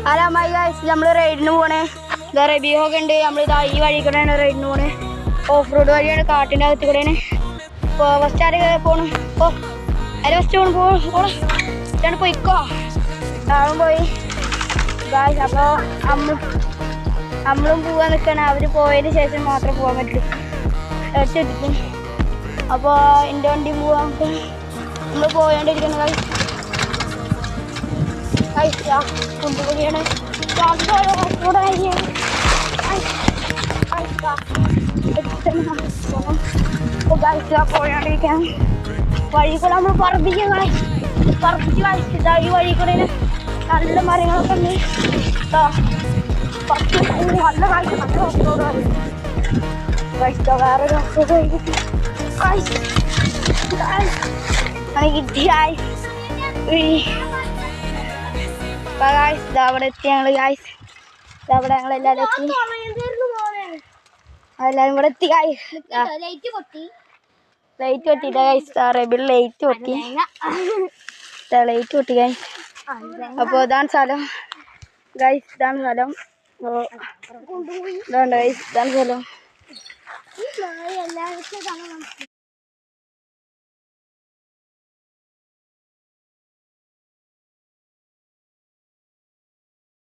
അമ്മായി ഗൈസ് നമ്മൾ റൈഡിന് പോണേ. ഇതാ റബിയൊക്കെ ഉണ്ട്. നമ്മളിതാ ഈ വഴി കൂടെയാണ് റൈഡിന് പോണേ. ഓഫ് റോഡ് വഴിയാണ്, കാട്ടിൻ്റെ അകത്ത് കൂടെയാണ്. ഇപ്പോൾ ഫസ്റ്റ് ആര് പോണു? ഓ അതിൽ ഫസ്റ്റ് പോണം ഇതാണ് പോയിക്കോ. താഴും പോയി ഗൈസ്. അപ്പോൾ നമ്മളും പോകാൻ നിൽക്കണം. അവർ പോയതിന് ശേഷം മാത്രം പോകാൻ പറ്റും. എടുത്തെടുക്കും. അപ്പോൾ എൻ്റെ വണ്ടി പോകാൻ നമ്മൾ പോയോണ്ടിരിക്കണം ഗൈസ്. കുണ്ടുപൊടിയാണ് പോയോണ്ടിരിക്കാൻ. വഴി കൂടെ നമ്മൾ പറപ്പിക്കും പറപ്പിച്ച് കഴിച്ചിട്ടാ. ഈ വഴി കൂടെ നല്ല മരങ്ങളൊക്കെ ഉണ്ട്. നല്ല കാഴ്ച, നല്ല ഓഫ്റോഡ് കഴിച്ച വേറൊരു ഓഫ്റോഡ് കഴിഞ്ഞിട്ട് കിട്ടിയായി. അവിടെ എത്തി ഞങ്ങൾ ഗായ്സ്. അവിടെ ഞങ്ങൾ എല്ലാവരും എത്തി. എല്ലാവരും ഇവിടെ എത്തി ഗായ്സ്. ലൈറ്റ് പൊട്ടിയില്ല ഗായ്സ്. റബിൾ ലൈറ്റ് പൊട്ടി ഗായ്സ്. അപ്പോൾ ഇതാണ് സ്ഥലം ഗായ്സ്. ഇതാണ് സ്ഥലം. ഇതാണ് ഗായ്സ്, ഇതാണ് സ്ഥലം.